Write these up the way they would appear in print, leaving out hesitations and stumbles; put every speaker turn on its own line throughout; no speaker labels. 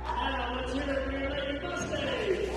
Now let's hear it for your Lady Mustangs.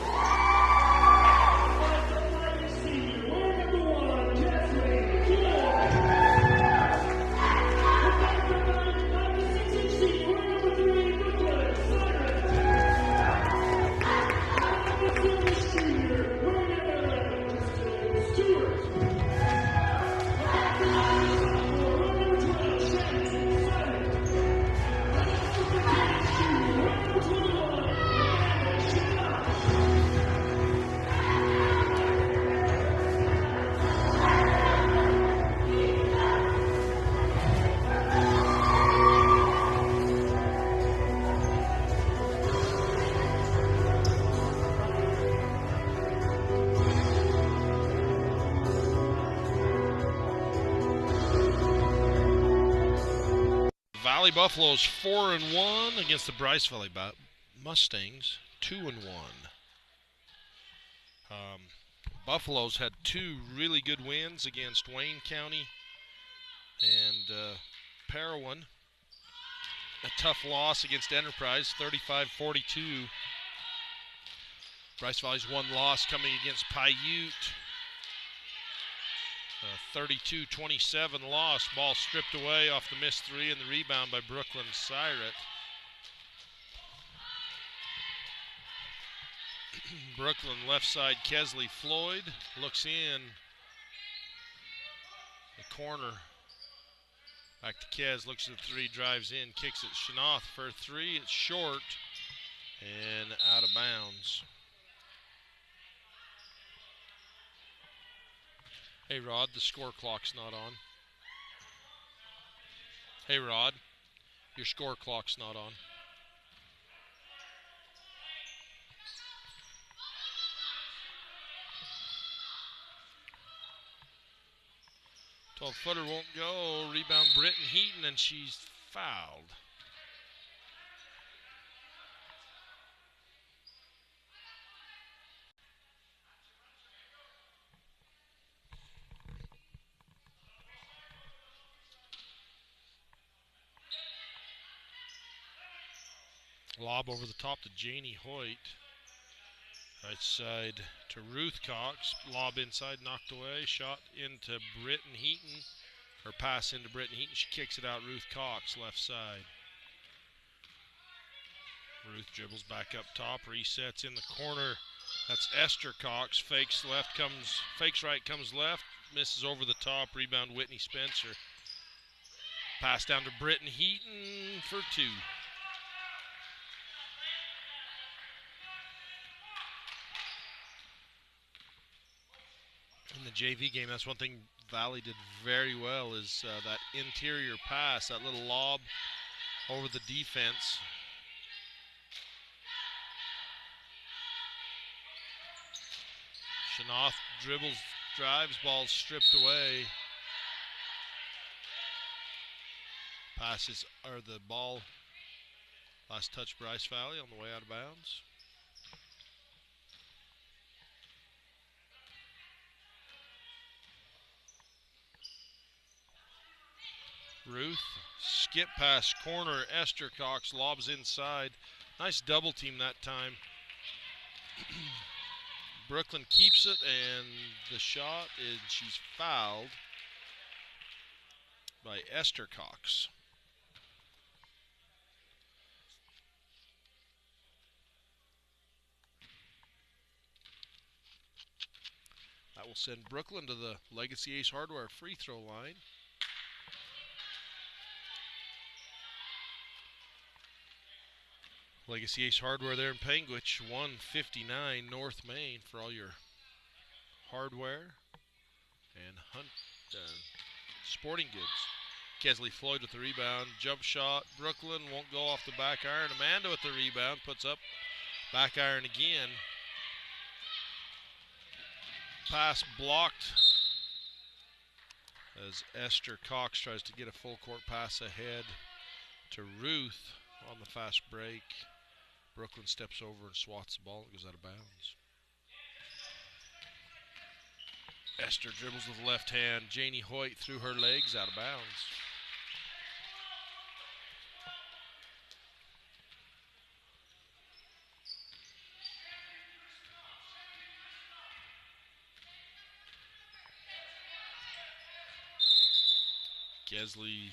Valley Buffaloes 4-1 against the Bryce Valley Mustangs 2-1. Buffaloes had two really good wins against Wayne County and Parowan. A tough loss against Enterprise, 35-42. Bryce Valley's one loss coming against Paiute. 32-27 loss. Ball stripped away off the missed three and the rebound by Brooklyn Syret. Brooklyn left side, Kesley Floyd looks in. The corner. Back to Kes, looks at the three, drives in, kicks it. Shanoth for three. It's short and out of bounds. Hey, Rod, the score clock's not on. Hey, Rod, your score clock's not on. Footer won't go. Rebound Britton Heaton, and she's fouled. Lob over the top to Janie Hoyt. Right side to Ruth Cox. Lob inside, knocked away. Shot into Britton Heaton. Or pass into Britton Heaton. She kicks it out. Ruth Cox, left side. Ruth dribbles back up top. Resets in the corner. That's Esther Cox. Fakes right, comes left. Misses over the top. Rebound Whitney Spencer. Pass down to Britton Heaton for two. In the JV game, that's one thing Valley did very well is that interior pass, that little lob over the defense. Shanoth dribbles, drives, ball stripped away. Passes, or the ball, last touch Bryce Valley on the way out of bounds. Ruth, skip pass, corner, Esther Cox lobs inside. Nice double team that time. Brooklyn keeps it, and the shot is, she's fouled by Esther Cox. That will send Brooklyn to the Legacy Ace Hardware free throw line. Legacy Ace Hardware there in Panguitch, 159 North Main for all your hardware and sporting goods. Kesley Floyd with the rebound, jump shot. Brooklyn won't go off the back iron. Amanda with the rebound, puts up back iron again. Pass blocked as Esther Cox tries to get a full court pass ahead to Ruth on the fast break. Brooklyn steps over and swats the ball. It goes out of bounds. Esther dribbles with the left hand. Janie Hoyt through her legs, out of bounds. Kesley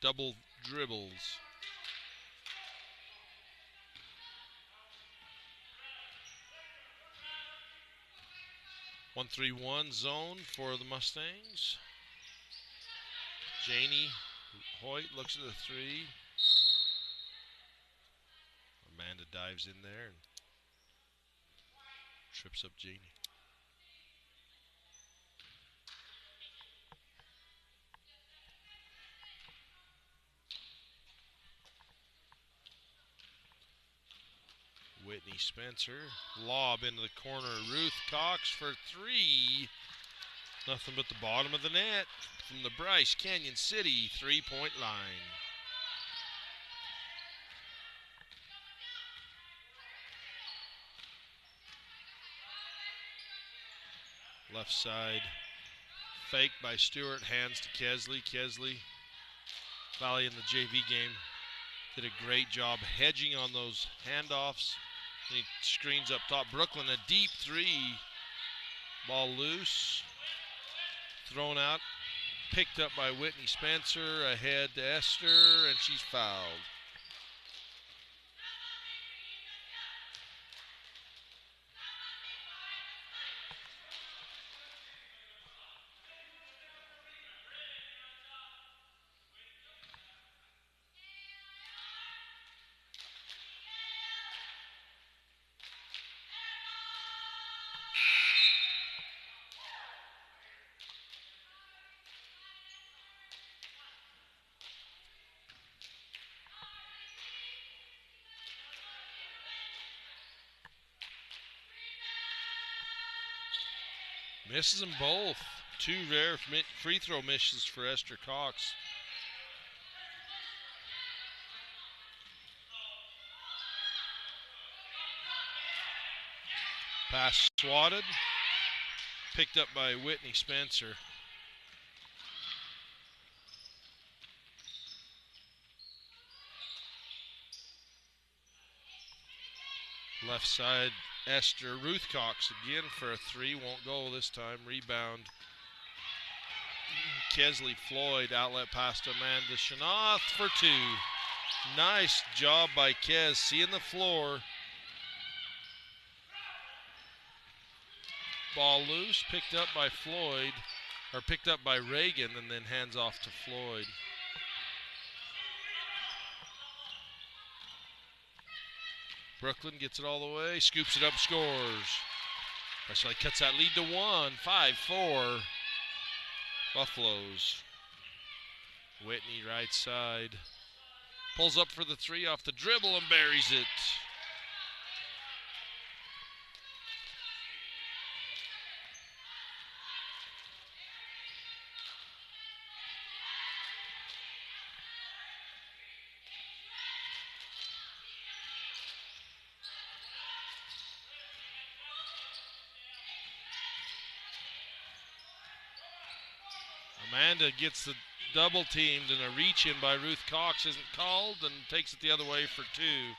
double dribbles. 1-3-1 zone for the Mustangs. Janie Hoyt looks at the three. Amanda dives in there and trips up Janie. Whitney Spencer, lob into the corner. Ruth Cox for three. Nothing but the bottom of the net from the Bryce Canyon City three-point line. Left side, fake by Stewart, hands to Kesley. Kesley, Valley in the JV game, did a great job hedging on those handoffs. And he screens up top. Brooklyn, a deep three. Ball loose. Thrown out. Picked up by Whitney Spencer. Ahead to Esther, and she's fouled. Misses them both. Two rare free throw misses for Esther Cox. Pass swatted. Picked up by Whitney Spencer. Left side, Esther. Ruth Cox again for a three. Won't go this time. Rebound. Kesley Floyd. Outlet pass to Amanda Shanath for two. Nice job by Kes. Seeing the floor. Ball loose. Picked up by Floyd. Or picked up by Reagan and then hands off to Floyd. Brooklyn gets it all the way, scoops it up, scores. Actually cuts that lead to one, 5-4. Buffaloes. Whitney right side. Pulls up for the three off the dribble and buries it. Amanda gets the double teamed and a reach in by Ruth Cox isn't called and takes it the other way for two.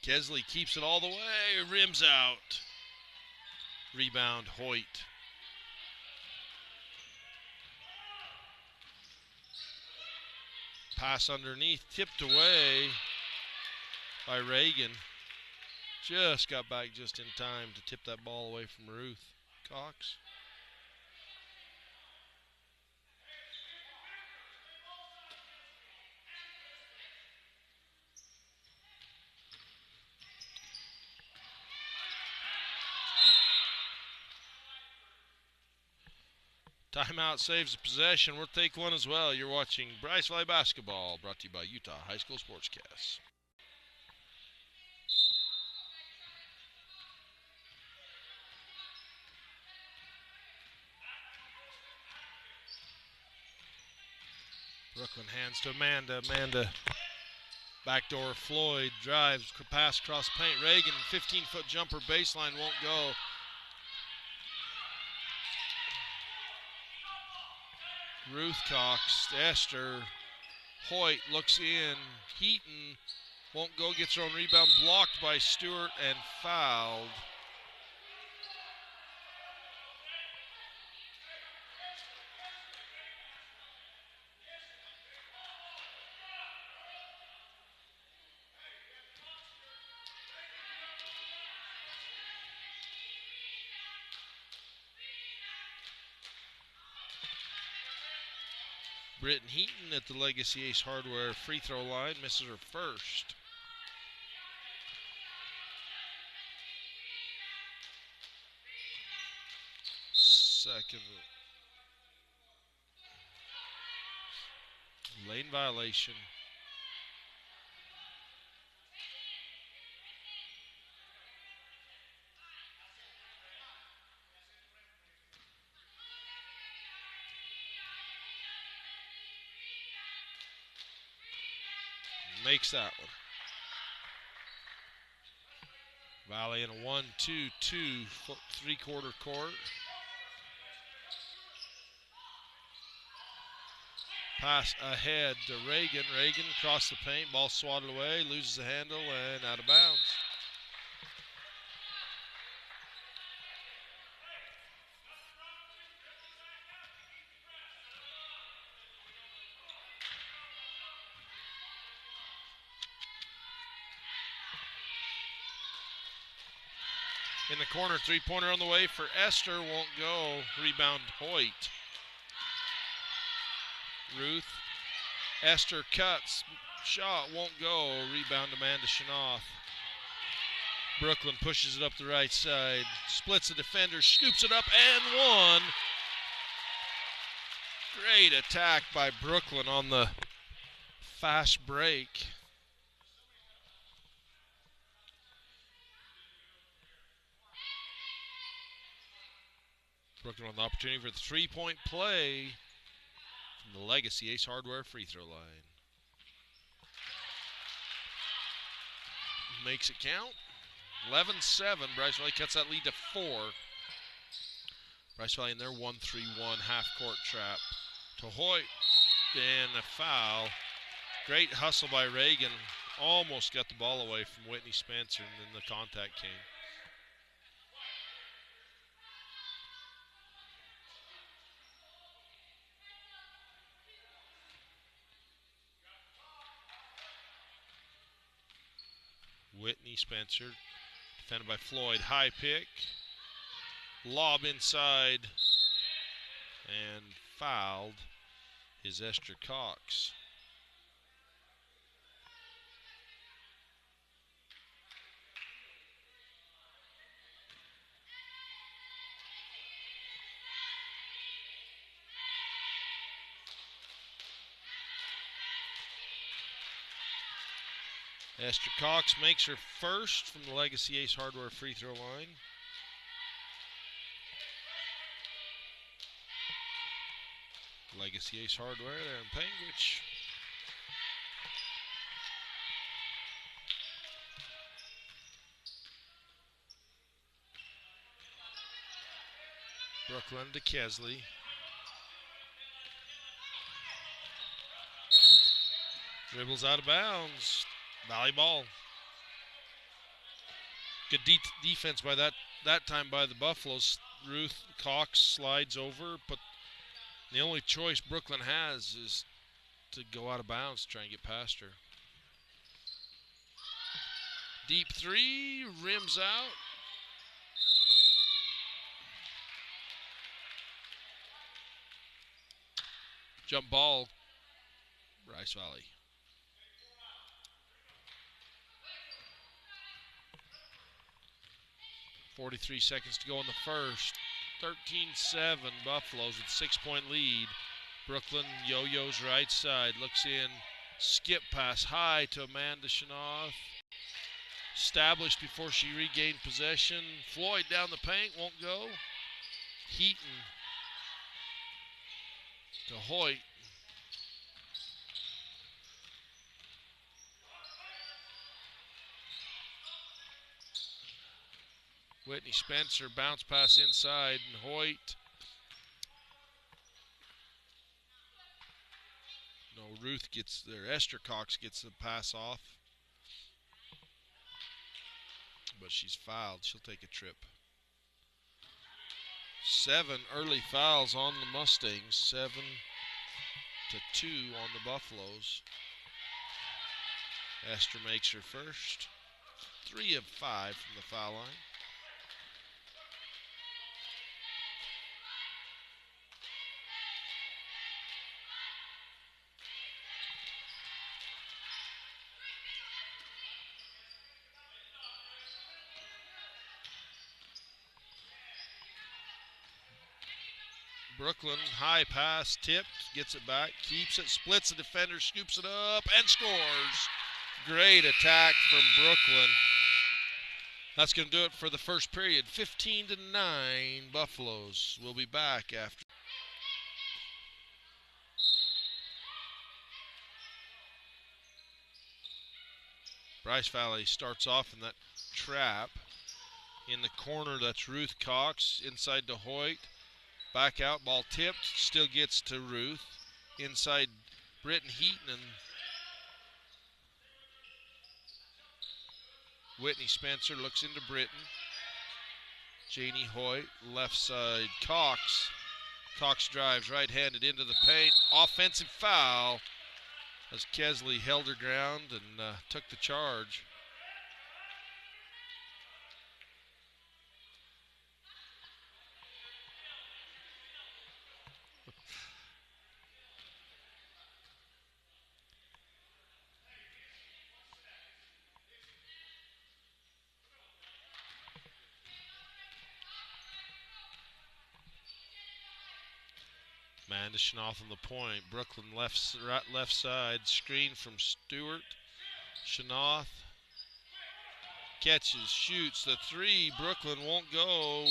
Kesley keeps it all the way, rims out. Rebound Hoyt. Pass underneath, tipped away by Reagan. Just got back just in time to tip that ball away from Ruth Cox. Timeout saves the possession. We'll take one as well. You're watching Bryce Valley Basketball, brought to you by Utah High School Sportscast. Brooklyn hands to Amanda. Amanda, backdoor Floyd, drives, pass across paint. Reagan, 15-foot jumper, baseline, won't go. Ruth Cox, Esther, Hoyt looks in. Heaton Won't go, gets her own rebound, blocked by Stewart and fouled. Britton Heaton at the Legacy Ace Hardware free throw line misses her first. Second. Lane violation. Makes that one. Valley in a 1-2-2 three-quarter court. Pass ahead to Reagan. Reagan across the paint. Ball swatted away. Loses the handle and out of bounds. In the corner, three-pointer on the way for Esther. Won't go. Rebound Hoyt. Ruth. Esther cuts. Shot won't go. Rebound Amanda Shanoff. Brooklyn pushes it up the right side. Splits the defender. Scoops it up and one. Great attack by Brooklyn on the fast break. Brooklyn on the opportunity for the three-point play from the Legacy Ace Hardware free throw line. Makes it count. 11-7. Bryce Valley cuts that lead to 4. Bryce Valley in their 1-3-1 half-court trap. To Hoyt, and a foul. Great hustle by Reagan. Almost got the ball away from Whitney Spencer, and then the contact came. Whitney Spencer, defended by Floyd. High pick. Lob inside. And fouled is Esther Cox. Esther Cox makes her first from the Legacy Ace Hardware free throw line. Legacy Ace Hardware there in Panguitch. Brooklyn to Kesley. Dribbles out of bounds. Valley ball. Good defense by that time by the Buffaloes. Ruth Cox slides over, but the only choice Brooklyn has is to go out of bounds to try and get past her. Deep three, rims out. Jump ball, Bryce Valley. .43 seconds to go in the first. 13-7 Buffaloes with 6-point lead. Brooklyn yo-yos right side. Looks in. Skip pass high to Amanda Shanoff. Established before she regained possession. Floyd down the paint. Won't go. Heaton to Hoyt. Whitney Spencer, bounce pass inside, and Hoyt. No, Ruth gets there. Esther Cox gets the pass off. but she's fouled. She'll take a trip. 7 early fouls on the Mustangs, 7-2 on the Buffaloes. Esther makes her first, 3 of 5 from the foul line. Brooklyn, high pass, tipped, gets it back, keeps it, splits the defender, scoops it up, and scores. Great attack from Brooklyn. That's going to do it for the first period. 15-9 Buffaloes. We'll be back after. Bryce Valley starts off in that trap. In the corner, that's Ruth Cox. Inside to Hoyt. Back out, ball tipped, still gets to Ruth. Inside, Britton Heaton and Whitney Spencer looks into Britton. Janie Hoyt, left side, Cox. Cox drives right-handed into the paint. Offensive foul as Kesley held her ground and took the charge. Amanda Schnoth on the point. Brooklyn left side. Screen from Stewart. Schnoth catches, shoots the 3. Brooklyn won't go.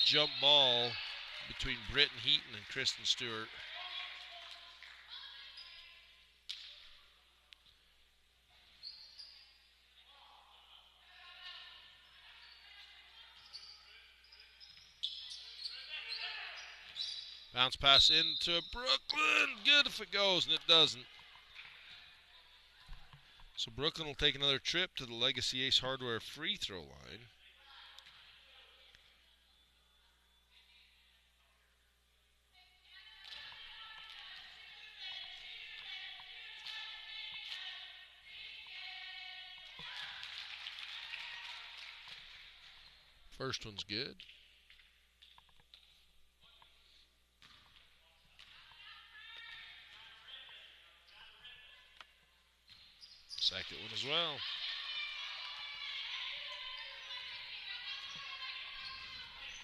Jump ball between Britton Heaton and Kristen Stewart. Bounce pass into Brooklyn. Good if it goes, and it doesn't. So Brooklyn will take another trip to the Legacy Ace Hardware free throw line. First one's good. Second one as well.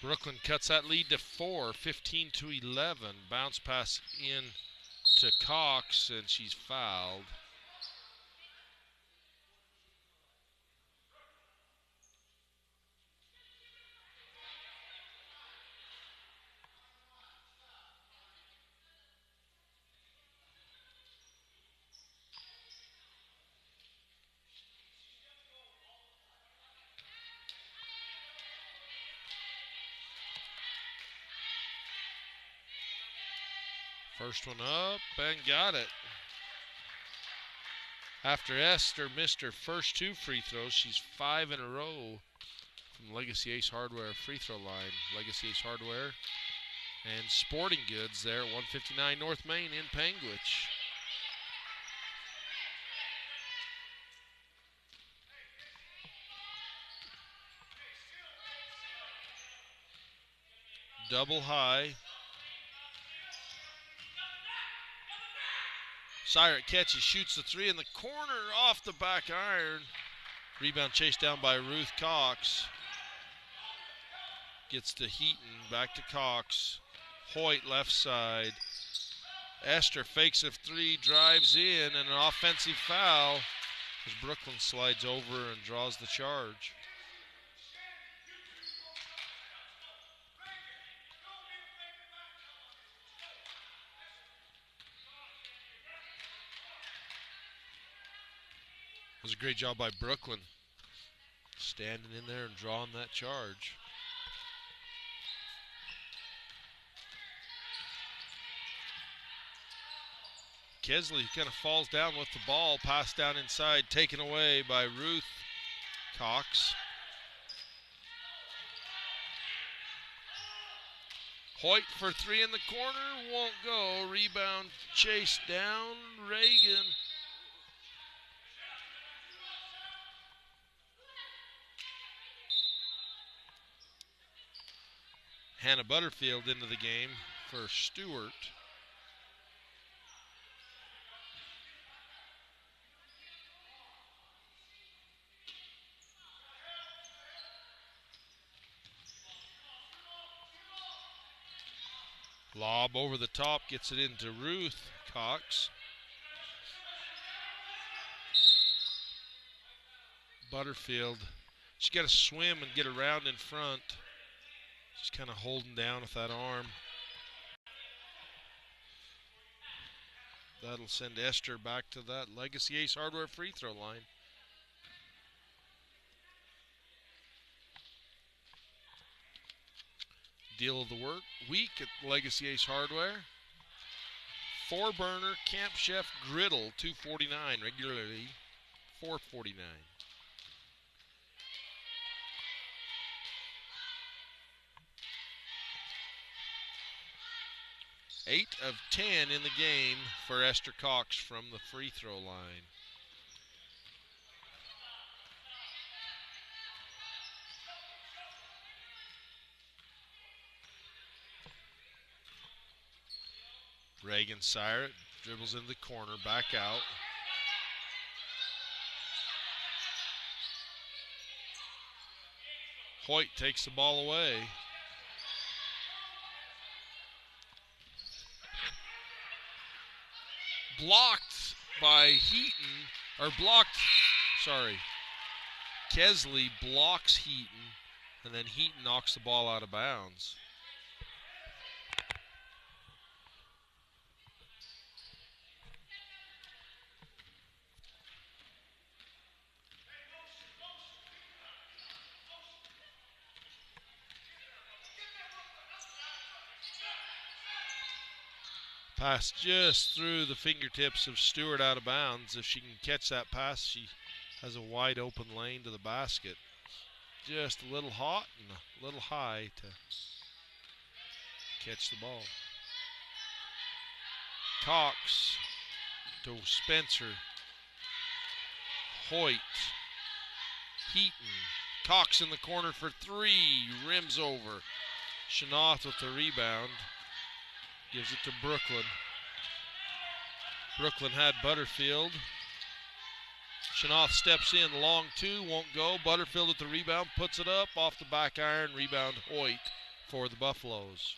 Brooklyn cuts that lead to 4, 15-11. Bounce pass in to Cox, and she's fouled. First one up and got it. After Esther missed her first 2 free throws, she's 5 in a row from Legacy Ace Hardware free throw line. Legacy Ace Hardware and Sporting Goods there at 159 North Main in Panguitch. Double high. Cyrett catches, shoots the 3 in the corner off the back iron. Rebound chased down by Ruth Cox. Gets to Heaton, back to Cox. Hoyt left side. Esther fakes a 3, drives in, and an offensive foul as Brooklyn slides over and draws the charge. It was a great job by Brooklyn, standing in there and drawing that charge. Kesley kind of falls down with the ball, passed down inside, taken away by Ruth Cox. Hoyt for three in the corner, won't go. Rebound chased down, Reagan. Hannah Butterfield into the game for Stewart. Lob over the top, gets it into Ruth Cox. Butterfield, she's got to swim and get around in front. She's kind of holding down with that arm. That'll send Esther back to that Legacy Ace Hardware free throw line. Deal of the week at Legacy Ace Hardware. 4-burner Camp Chef griddle, $249, regularly $449. 8 of 10 in the game for Esther Cox from the free throw line. Reagan Syrett dribbles into the corner, back out. Hoyt takes the ball away. Blocked by Heaton, Kesley blocks Heaton, and then Heaton knocks the ball out of bounds. Pass just through the fingertips of Stewart out of bounds. If she can catch that pass, she has a wide open lane to the basket. Just a little hot and a little high to catch the ball. Cox to Spencer. Hoyt. Heaton. Cox in the corner for three. Rims over. Shanoth with the rebound. Gives it to Brooklyn. Brooklyn had Butterfield. Shanoth steps in, long two, won't go. Butterfield with the rebound, puts it up, off the back iron, rebound Hoyt for the Buffaloes.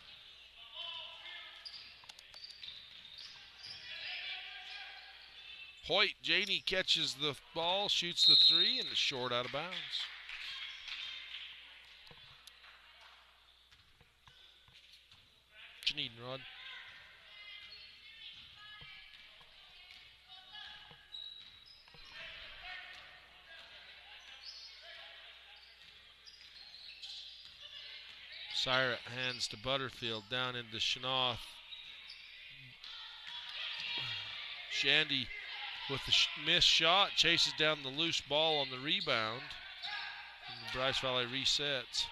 Hoyt, Janie catches the ball, shoots the three, and it's short out of bounds. What you need, Rod? Syrett hands to Butterfield, down into Shanoth. Shandy with the missed shot, chases down the loose ball on the rebound. And Bryce Valley resets.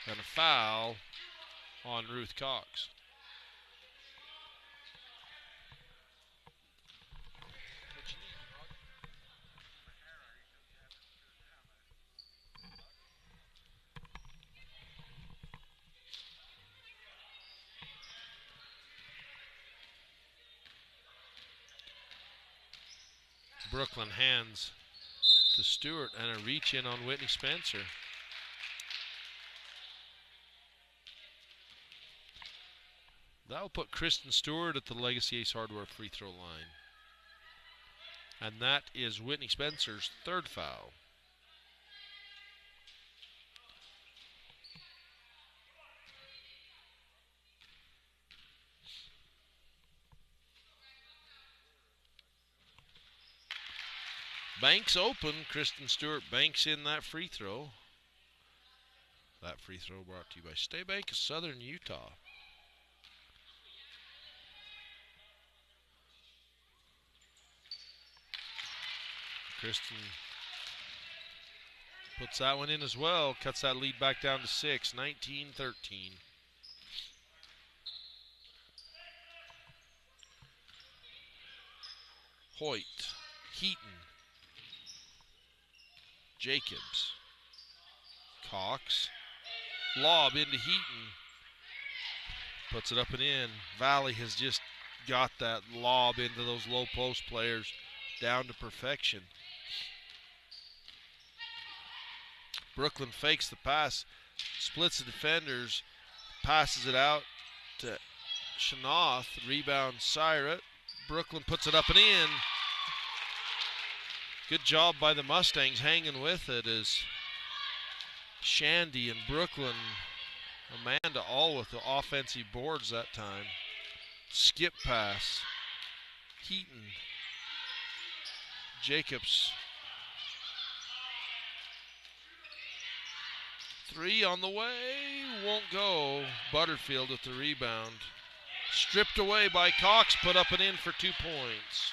And a foul on Ruth Cox. Brooklyn hands to Stewart and a reach in on Whitney Spencer. That will put Kristen Stewart at the Legacy Ace Hardware free throw line. And that is Whitney Spencer's third foul. Banks open. Kristen Stewart banks in that free throw. That free throw brought to you by State Bank of Southern Utah. Kristen Puts that one in as well. Cuts that lead back down to 6, 19-13. Hoyt, Heaton, Jacobs, Cox, lob into Heaton. Puts it up and in. Valley has just got that lob into those low post players down to perfection. Brooklyn fakes the pass, splits the defenders, passes it out to Shanoth. Rebound Syra. Brooklyn puts it up and in. Good job by the Mustangs hanging with it as Shandy and Brooklyn, Amanda all with the offensive boards that time. Skip pass. Heaton. Jacobs. 3 on the way. Won't go. Butterfield with the rebound. Stripped away by Cox. Put up and in for 2 points.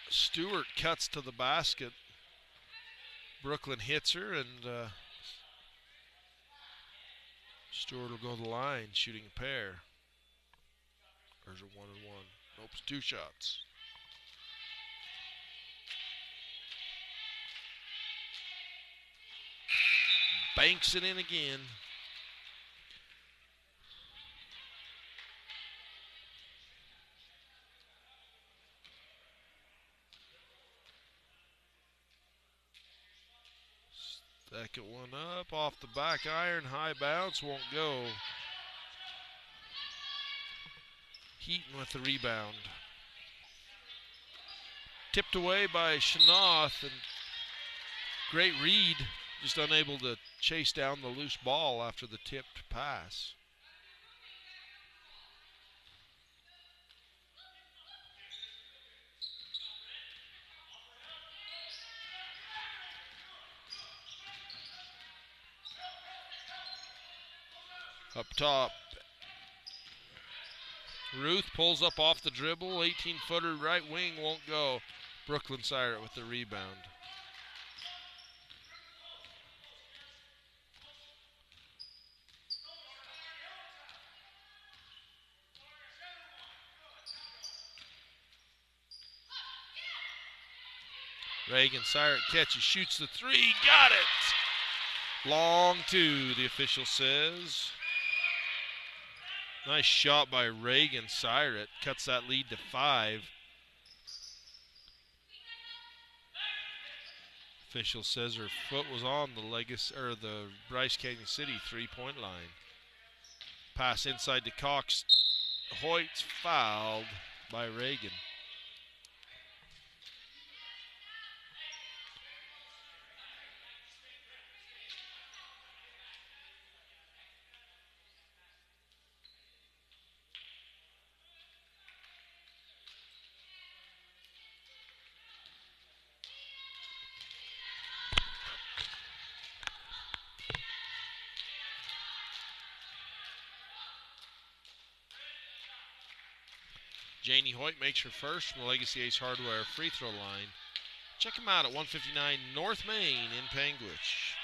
Stewart cuts to the basket. Brooklyn hits her, and Stewart will go to the line, shooting a pair. Or is it 1-1? Nope, it's 2 shots. Banks it in again. Second one up, off the back iron, high bounce, won't go. Heaton with the rebound. Tipped away by Shanoth, and great read, just unable to chase down the loose ball after the tipped pass. Up top, Ruth pulls up off the dribble, 18-footer right wing, won't go. Brooklyn Syrett with the rebound. Reagan Syrett catches, shoots the 3, got it! Long 2, the official says. Nice shot by Reagan Syrett, cuts that lead to 5. Official says her foot was on the Bryce Canyon City 3-point line. Pass inside to Cox. Hoyt's fouled by Reagan. Janie Hoyt makes her first from the Legacy Ace Hardware free throw line. Check them out at 159 North Main in Panguitch.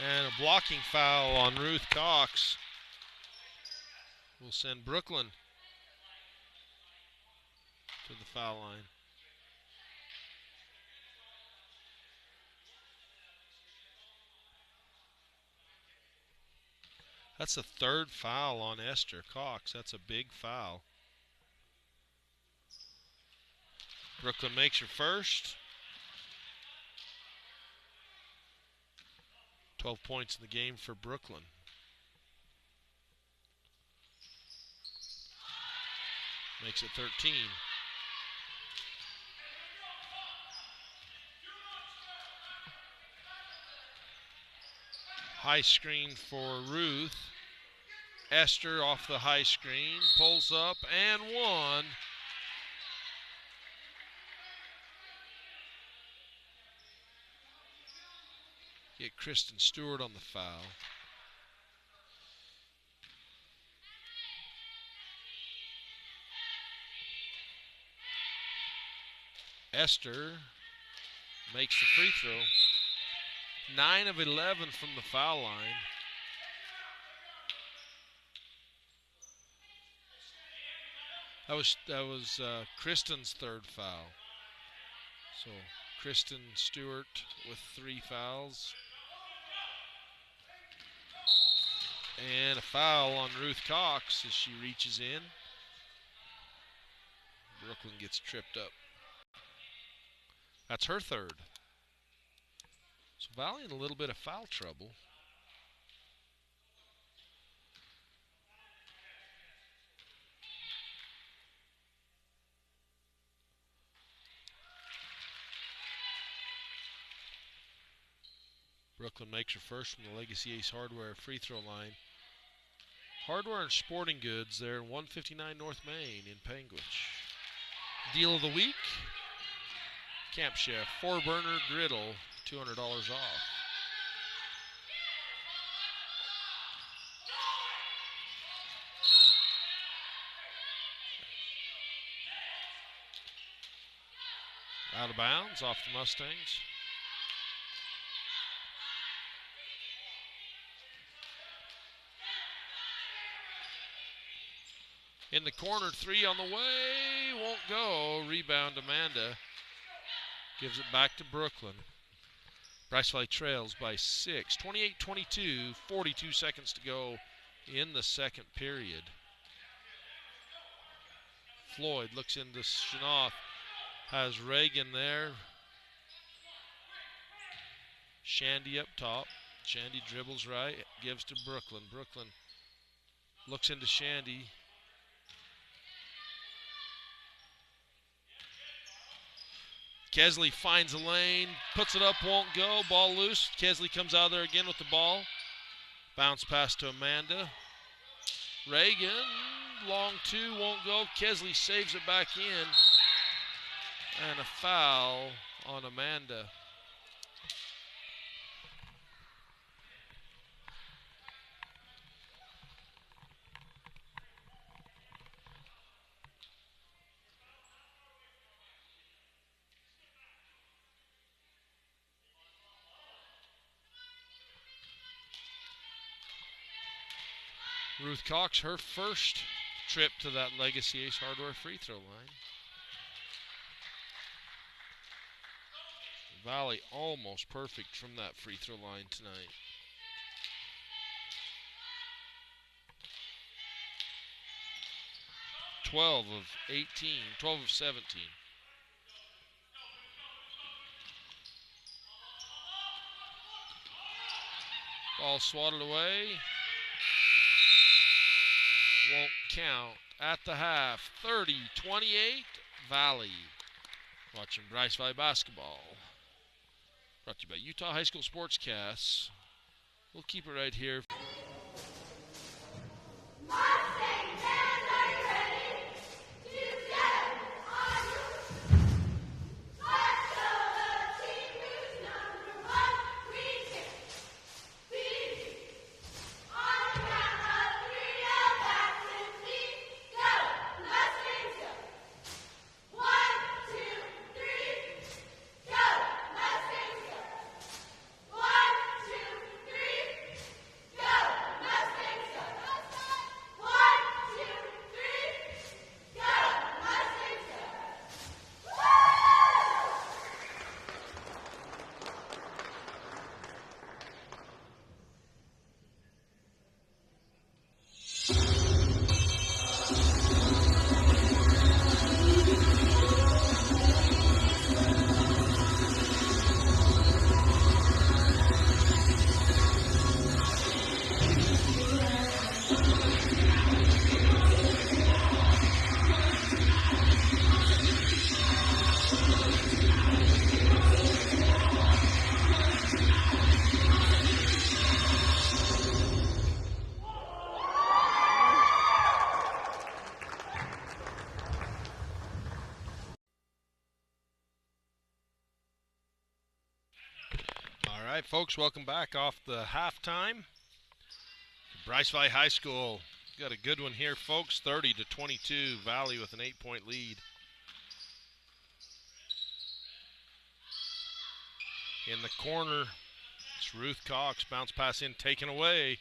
And a blocking foul on Ruth Cox will send Brooklyn to the foul line. That's the 3rd foul on Esther Cox. That's a big foul. Brooklyn makes her first. 12 points in the game for Brooklyn. Makes it 13. High screen for Ruth. Esther off the high screen, pulls up and one. Get Kristen Stewart on the foul. Esther makes the free throw. 9 of 11 from the foul line. That was Kristen's third foul. So Kristen Stewart with 3 fouls. And a foul on Ruth Cox as she reaches in. Brooklyn gets tripped up. That's her third. So Valley in a little bit of foul trouble. Brooklyn makes her first from the Legacy Ace Hardware free throw line. Hardware and Sporting Goods there in 159 North Main in Panguitch. Deal of the week, Camp Chef 4-burner griddle, $200 off. Out of bounds off the Mustangs. In the corner, 3 on the way, won't go. Rebound, Amanda. Gives it back to Brooklyn. Bryce Valley trails by 6. 28-22, 42 seconds to go in the second period. Floyd looks into Schnoth. Has Reagan there. Shandy up top. Shandy dribbles right, gives to Brooklyn. Brooklyn looks into Shandy. Kesley finds a lane, puts it up, won't go. Ball loose. Kesley comes out there again with the ball. Bounce pass to Amanda. Reagan, long 2, won't go. Kesley saves it back in. And a foul on Amanda. Ruth Cox, her first trip to that Legacy Ace Hardware free throw line. Valley almost perfect from that free throw line tonight. Twelve of 17. Ball swatted away. Won't count at the half. 30-28, Valley. Watching Bryce Valley basketball. Brought to you by Utah High School Sportscasts. We'll keep it right here. folks, welcome back off the halftime. Bryce Valley High School got a good one here, folks. 30-22, Valley with an 8-point lead. In the corner, it's Ruth Cox. Bounce pass in, taken away.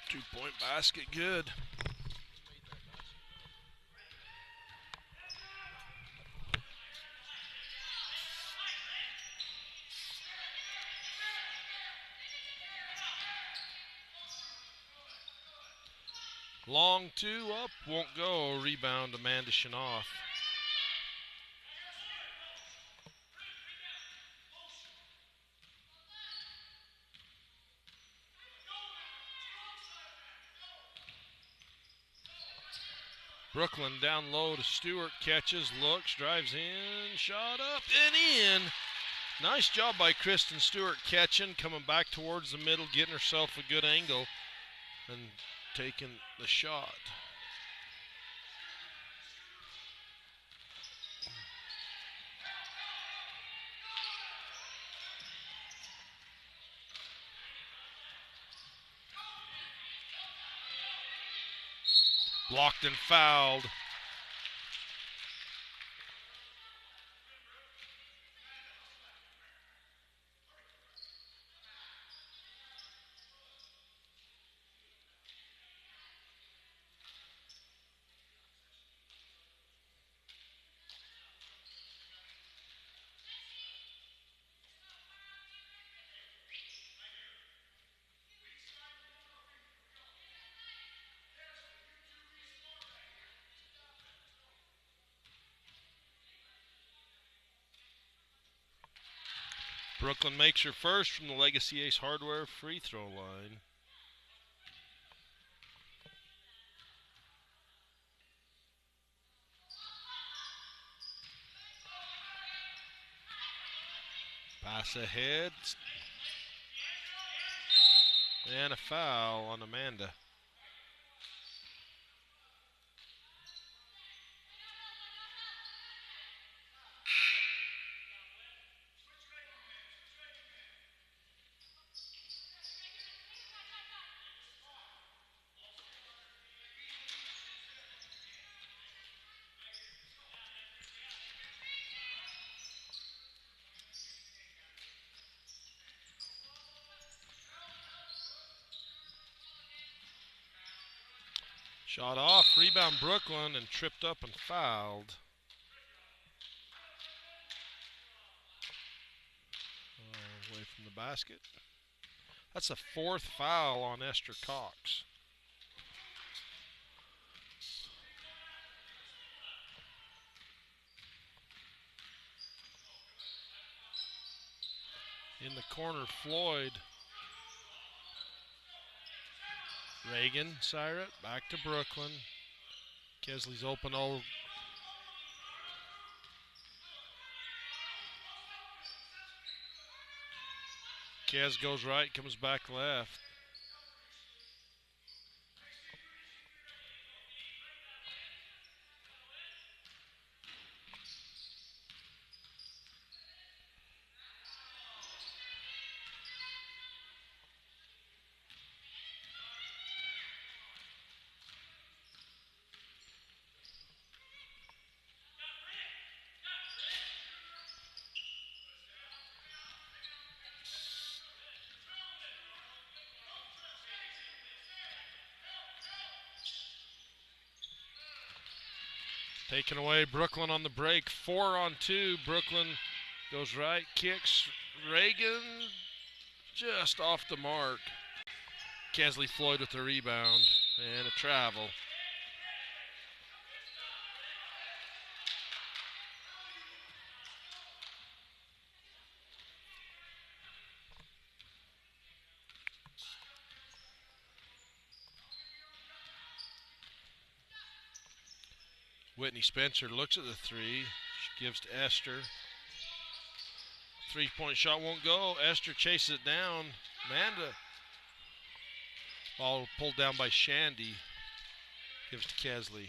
Two-point basket, good. Long two up, won't go. Rebound, Amanda Shanoff. Brooklyn down low to Stewart, catches, looks, drives in, shot up and in. Nice job by Kristen Stewart catching, coming back towards the middle, getting herself a good angle, and taking the shot. Blocked and fouled. Brooklyn makes her first from the Legacy Ace Hardware free throw line. Pass ahead. And a foul on Amanda. Shot off, rebound Brooklyn, and tripped up and fouled. Away from the basket. That's the fourth foul on Esther Cox. In the corner, Floyd. Reagan, Syrat, back to Brooklyn. Kesley's open over. Kes goes right, comes back left. Taken away, Brooklyn on the break. 4 on 2. Brooklyn goes right, kicks. Reagan just off the mark. Kesley Floyd with the rebound and a travel. Whitney Spencer looks at the three. She gives to Esther. Three-point shot won't go. Esther chases it down. Amanda. Ball pulled down by Shandy. Gives to Kesley.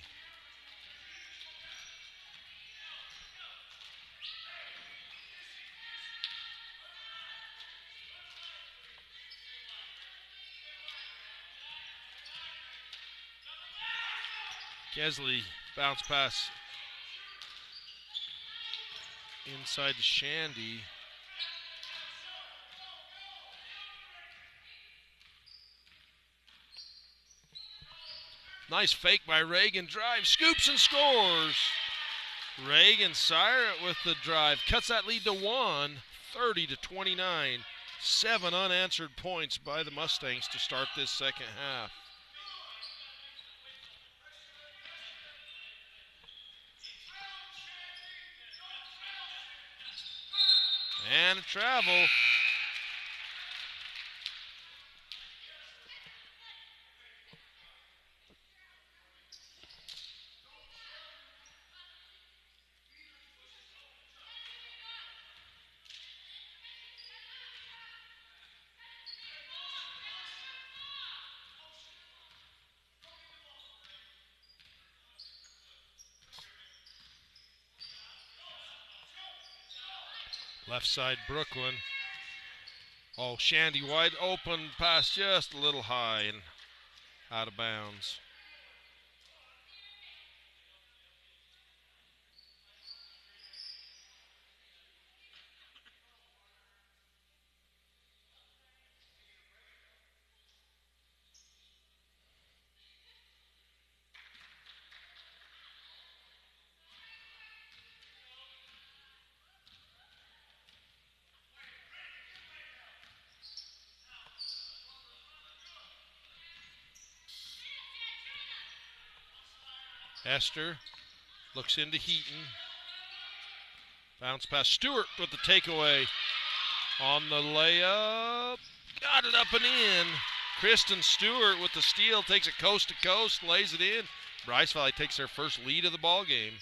Kesley bounce pass inside to Shandy. Nice fake by Reagan. Drive, scoops and scores. Reagan Syrett with the drive. Cuts that lead to 1, 30-29. 7 unanswered points by the Mustangs to start this second half. And a travel. Left side, Brooklyn. Oh, Shandy wide open, pass just a little high and out of bounds. Esther looks into Heaton. Bounce pass. Stewart with the takeaway on the layup. Got it up and in. Kristen Stewart with the steal. Takes it coast to coast. Lays it in. Bryce Valley takes their first lead of the ball game.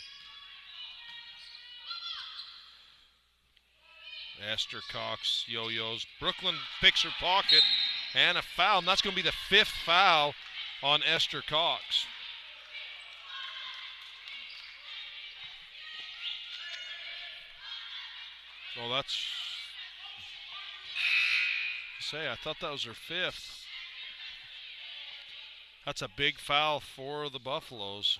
Esther Cox yo-yos. Brooklyn picks her pocket. And a foul. And that's going to be the 5th foul on Esther Cox. Well, I thought that was her 5th. That's a big foul for the Buffaloes.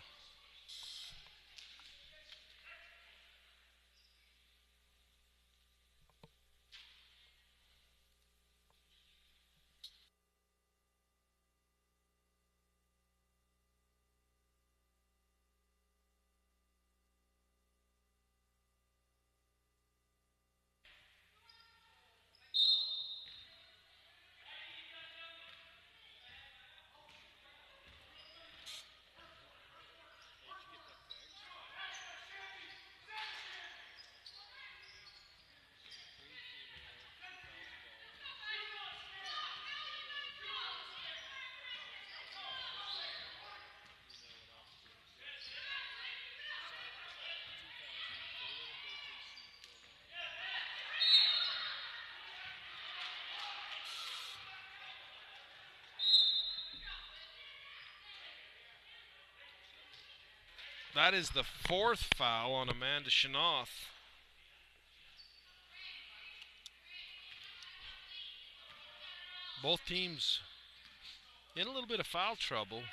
That is the 4th foul on Amanda Shanoff. Both teams in a little bit of foul trouble.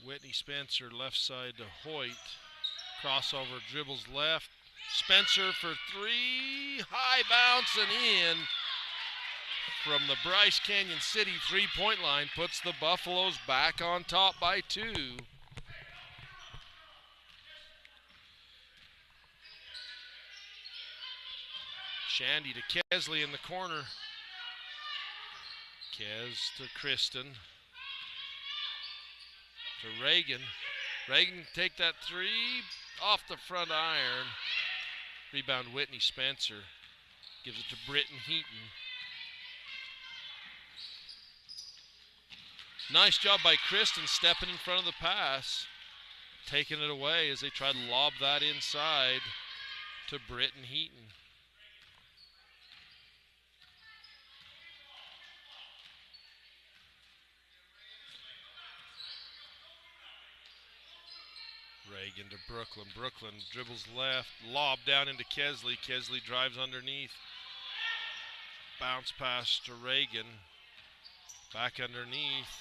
Whitney Spencer left side to Hoyt. Crossover, dribbles left. Spencer for 3. High bounce and in. From the Bryce Canyon City 3-point line, puts the Buffaloes back on top by 2. Shandy to Kesley in the corner. Kez to Kristen. To Reagan. Reagan can take that 3 off the front iron. Rebound Whitney Spencer. Gives it to Britton Heaton. Nice job by Kristen stepping in front of the pass, taking it away as they try to lob that inside to Britton Heaton. Reagan to Brooklyn. Brooklyn dribbles left, lob down into Kesley. Kesley drives underneath. Bounce pass to Reagan. Back underneath.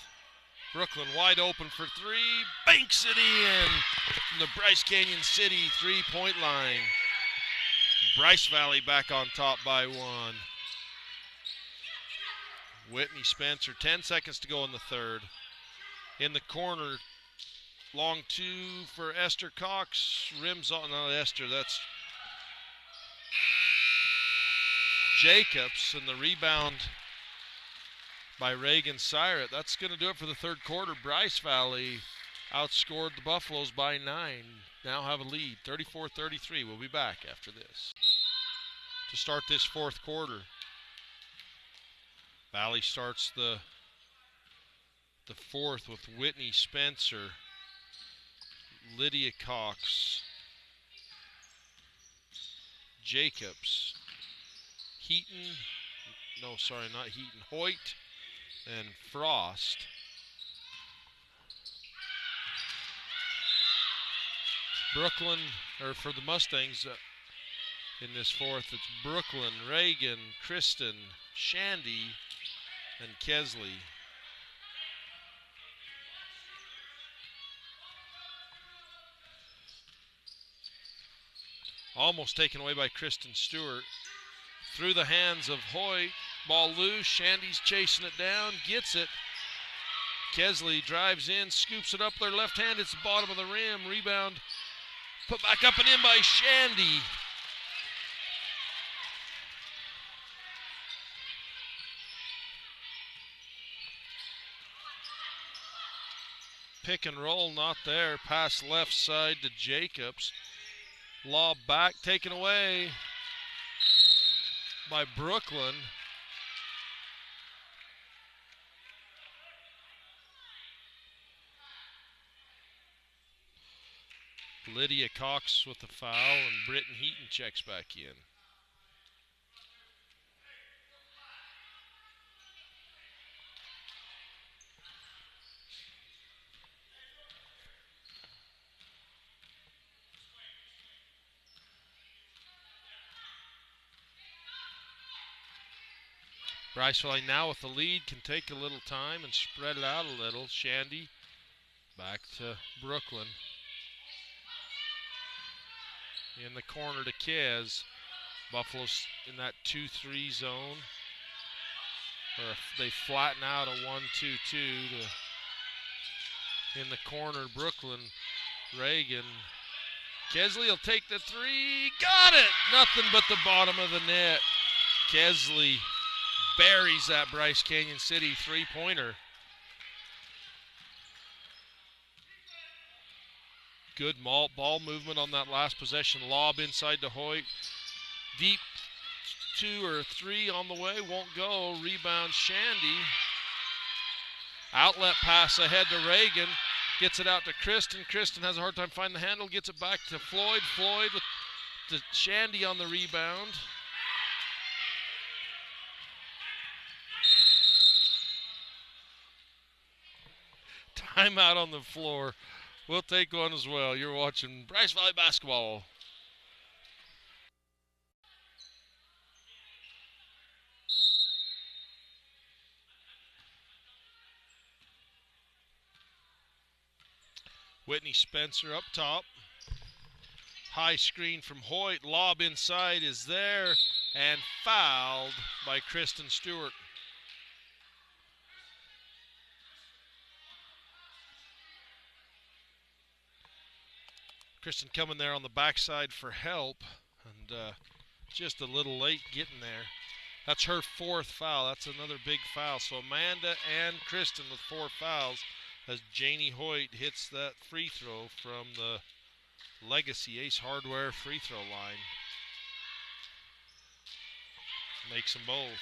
Brooklyn wide open for three. Banks it in from the Bryce Canyon City three-point line. Bryce Valley back on top by one. Whitney Spencer, 10 seconds to go in the third. In the corner, long two for Esther Cox. Rims on, no, Esther, that's Jacobs, and the rebound by Reagan Syrett. That's going to do it for the third quarter. Bryce Valley outscored the Buffaloes by 9. Now have a lead, 34-33. We'll be back after this to start this fourth quarter. Valley starts the fourth with Whitney Spencer, Lydia Cox, Jacobs, Heaton, no, sorry, not Heaton, Hoyt, and Frost. Brooklyn, or for the Mustangs in this fourth, it's Brooklyn, Reagan, Kristen, Shandy, and Kesley. Almost taken away by Kristen Stewart. Through the hands of Hoyt. Ball loose. Shandy's chasing it down. Gets it. Kesley drives in. Scoops it up their left hand. It's the bottom of the rim. Rebound. Put back up and in by Shandy. Pick and roll not there. Pass left side to Jacobs. Lob back, taken away by Brooklyn. Lydia Cox with the foul, and Britton Heaton checks back in. Bryce Valley now with the lead can take a little time and spread it out a little. Shandy back to Brooklyn. In the corner to Kez. Buffalo's in that 2-3 zone. Or if they flatten out a 1-2-2 in the corner, Brooklyn, Reagan. Kesley will take the three. Got it! Nothing but the bottom of the net. Kesley buries that Bryce Canyon City three-pointer. Good ball movement on that last possession. Lob inside to Hoyt. Deep 2 or 3 on the way. Won't go. Rebound Shandy. Outlet pass ahead to Reagan. Gets it out to Kristen. Kristen has a hard time finding the handle. Gets it back to Floyd. Floyd with the Shandy on the rebound. Timeout on the floor. We'll take one as well. You're watching Bryce Valley basketball. Whitney Spencer up top. High screen from Hoyt. Lob inside is there and fouled by Kristen Stewart. Kristen coming there on the backside for help, and just a little late getting there. That's her 4th foul. That's another big foul. So Amanda and Kristen with 4 fouls as Janie Hoyt hits that free throw from the Legacy Ace Hardware free throw line. Makes them both.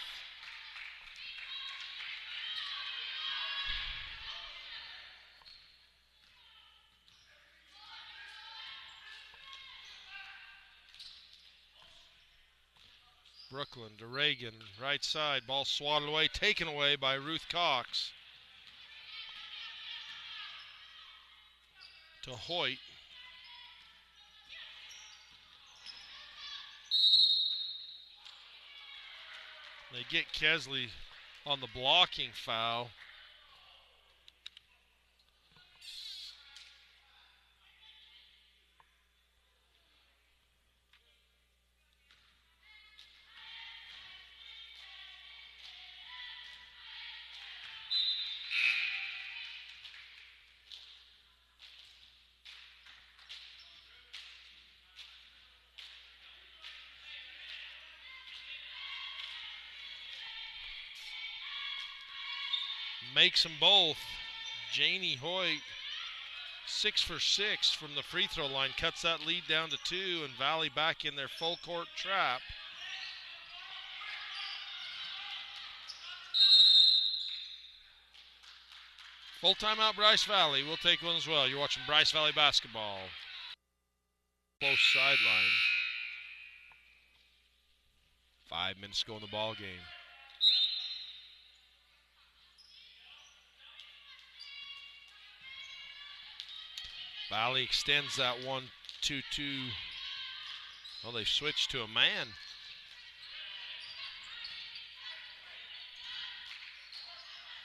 Brooklyn to Reagan, right side, ball swatted away, taken away by Ruth Cox. To Hoyt. They get Kesley on the blocking foul. Makes them both. Janie Hoyt, 6 for 6 from the free throw line, cuts that lead down to 2, and Valley back in their full court trap. Full timeout, Bryce Valley. We'll take one as well. You're watching Bryce Valley basketball. Close sideline. 5 minutes to go in the ball game. Valley extends that 1-2-2. Well, they've switched to a man.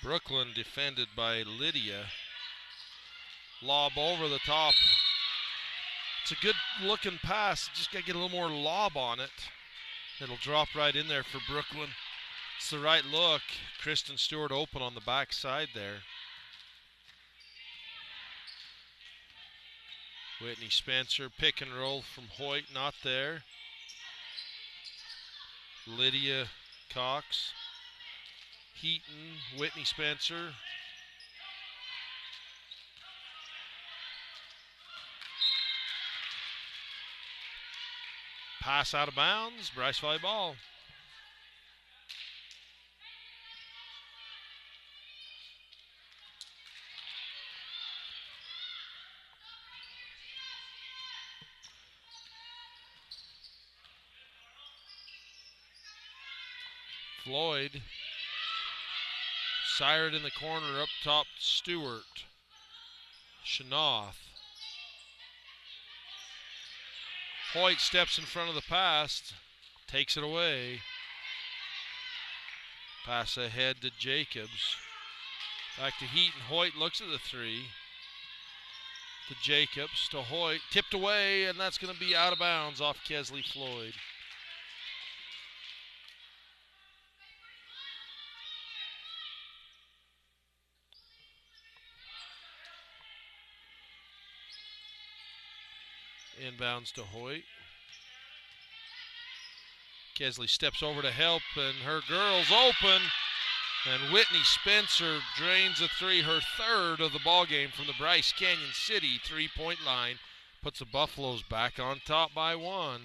Brooklyn defended by Lydia. Lob over the top. It's a good looking pass. Just got to get a little more lob on it. It'll drop right in there for Brooklyn. It's the right look. Kristen Stewart open on the back side there. Whitney Spencer, pick and roll from Hoyt, not there. Lydia Cox. Heaton, Whitney Spencer. Pass out of bounds, Bryce Valley ball. Floyd. Sired in the corner, up top, Stewart. Shanoff. Hoyt steps in front of the pass, takes it away. Pass ahead to Jacobs. Back to Heaton. Hoyt looks at the three. To Jacobs, to Hoyt. Tipped away, and that's going to be out of bounds off Kesley Floyd. Inbounds to Hoyt. Kesley steps over to help, and her girl's open. And Whitney Spencer drains a three, her third of the ball game from the Bryce Canyon City three-point line. Puts the Buffaloes back on top by 1.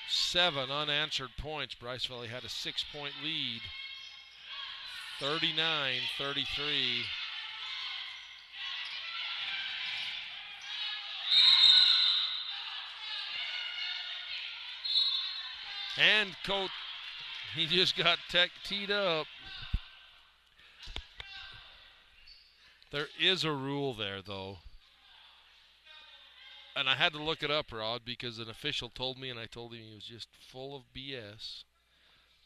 7 unanswered points. Bryce Valley had a 6-point lead. 39-33. And Coach, he just got teed up. There is a rule there, though. And I had to look it up, Rod, because an official told me, and I told him he was just full of BS.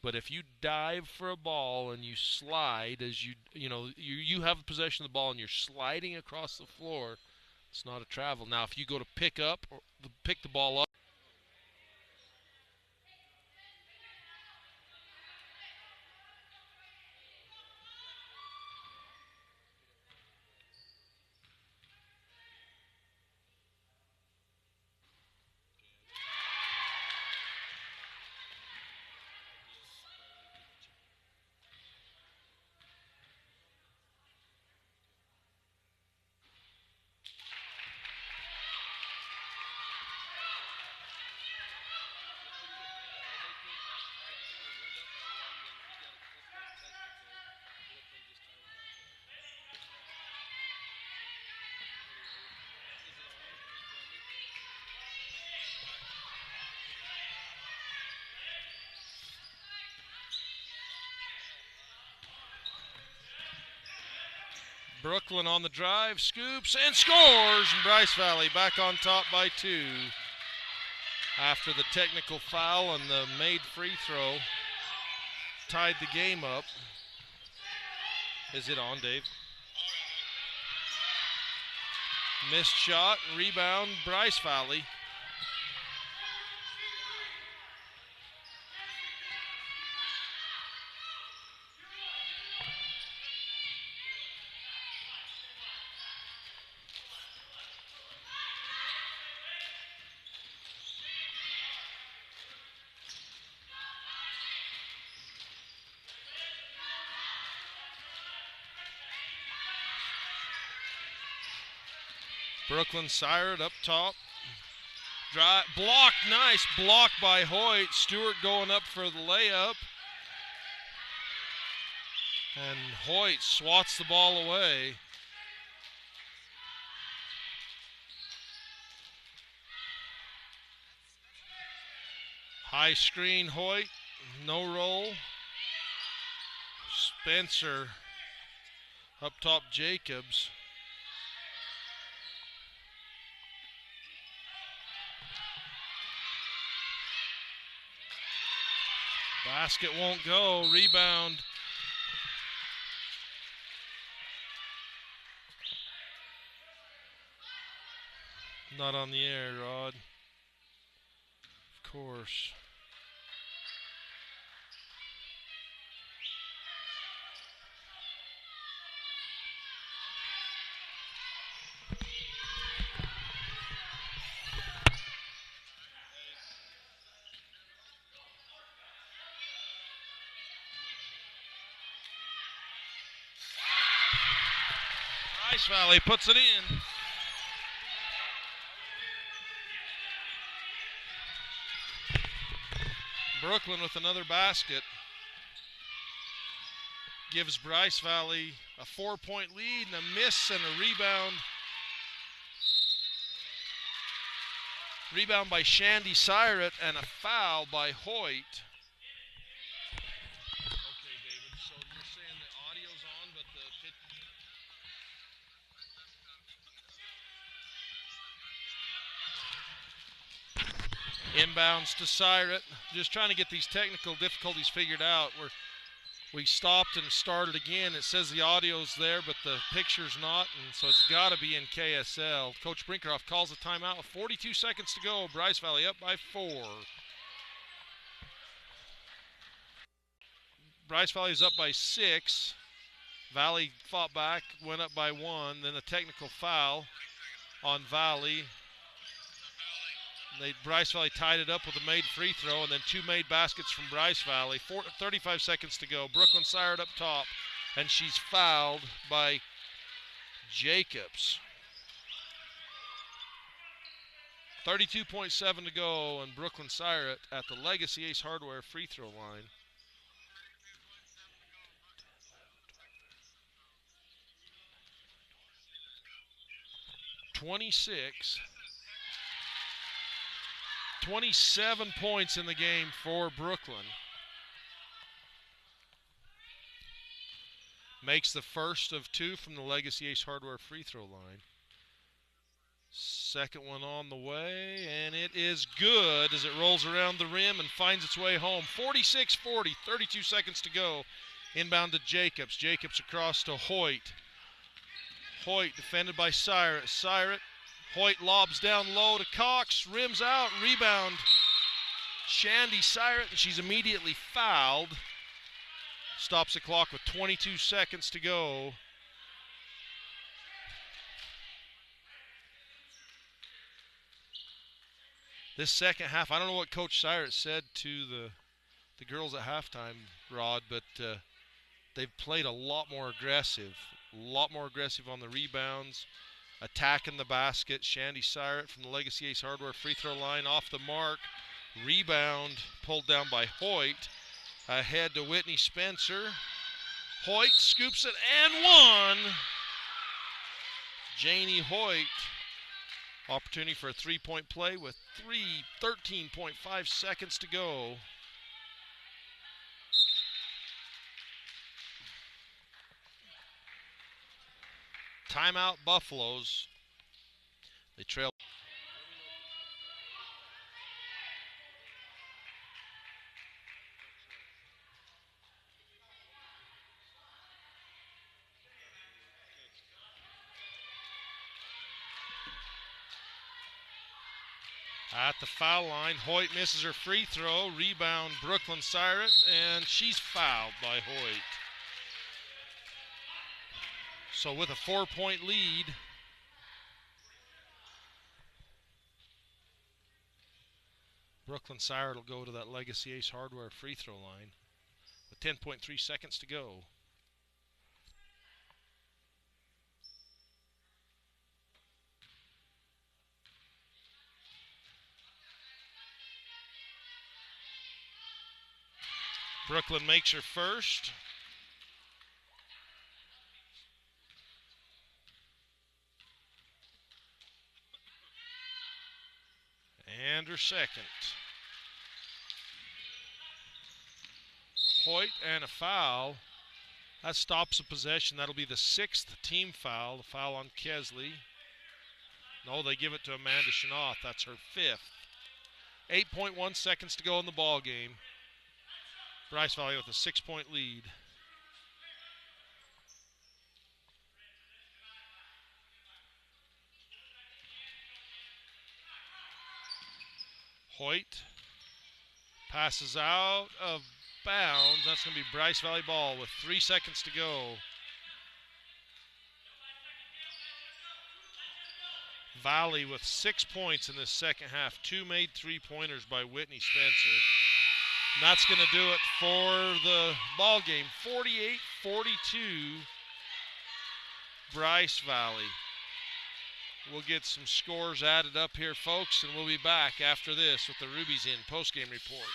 But if you dive for a ball and you slide as you have possession of the ball and you're sliding across the floor, it's not a travel. Now, if you go to pick the ball up, Brooklyn on the drive, scoops and scores. And Bryce Valley back on top by 2 after the technical foul and the made free throw tied the game up. Is it on, Dave? Missed shot, rebound, Bryce Valley. Brooklyn Sired up top. Drive, blocked, nice block by Hoyt. Stewart going up for the layup. And Hoyt swats the ball away. High screen, Hoyt, no roll. Spencer up top, Jacobs. Basket won't go. Rebound. Not on the air, Rod. Of course. Bryce Valley puts it in. Brooklyn with another basket. Gives Bryce Valley a 4-point lead and a miss and a rebound. Rebound by Shandy Siret and a foul by Hoyt. Okay, David, so you're saying the audio's on, but the inbounds to Siret. Just trying to get these technical difficulties figured out. We stopped and started again. It says the audio's there, but the picture's not, and so it's got to be in KSL. Coach Brinkerhoff calls a timeout with 42 seconds to go. Bryce Valley up by 4. Bryce Valley's up by 6. Valley fought back, went up by 1. Then a technical foul on Valley. Bryce Valley tied it up with a made free throw, and then 2 made baskets from Bryce Valley. 35 seconds to go. Brooklyn Sired up top, and she's fouled by Jacobs. 32.7 to go, and Brooklyn Sired at the Legacy Ace Hardware free throw line. (26) 27 points in the game for Brooklyn. Makes the first of 2 from the Legacy Ace Hardware free throw line. Second one on the way, and it is good as it rolls around the rim and finds its way home. 46-40, 32 seconds to go. Inbound to Jacobs. Jacobs across to Hoyt. Hoyt defended by Siret. Siret. Hoyt lobs down low to Cox, rims out, rebound. Shandy Siret, and she's immediately fouled. Stops the clock with 22 seconds to go. This second half, I don't know what Coach Siret said to the girls at halftime, Rod, but they've played a lot more aggressive on the rebounds. Attacking the basket. Shandy Siret from the Legacy Ace Hardware free throw line off the mark. Rebound pulled down by Hoyt. Ahead to Whitney Spencer. Hoyt scoops it and 1. Janie Hoyt. Opportunity for a 3-point play with 13.5 seconds to go. Timeout Buffaloes. They trail. At the foul line, Hoyt misses her free throw. Rebound, Brooklyn Siret, and she's fouled by Hoyt. So with a 4-point lead, Brooklyn Siret will go to that Legacy Ace Hardware free throw line with 10.3 seconds to go. Brooklyn makes her first. And her second. Hoyt and a foul. That stops the possession. That'll be the 6th team foul. The foul on Kesley. No, they give it to Amanda Chenault. That's her 5th. 8.1 seconds to go in the ball game. Bryce Valley with a 6-point lead. Hoyt passes out of bounds. That's going to be Bryce Valley ball with 3 seconds to go. Valley with 6 points in this second half. 2 made 3-pointers by Whitney Spencer. And that's going to do it for the ball game. 48-42, Bryce Valley. We'll get some scores added up here, folks, and we'll be back after this with the Ruby's Inn postgame report.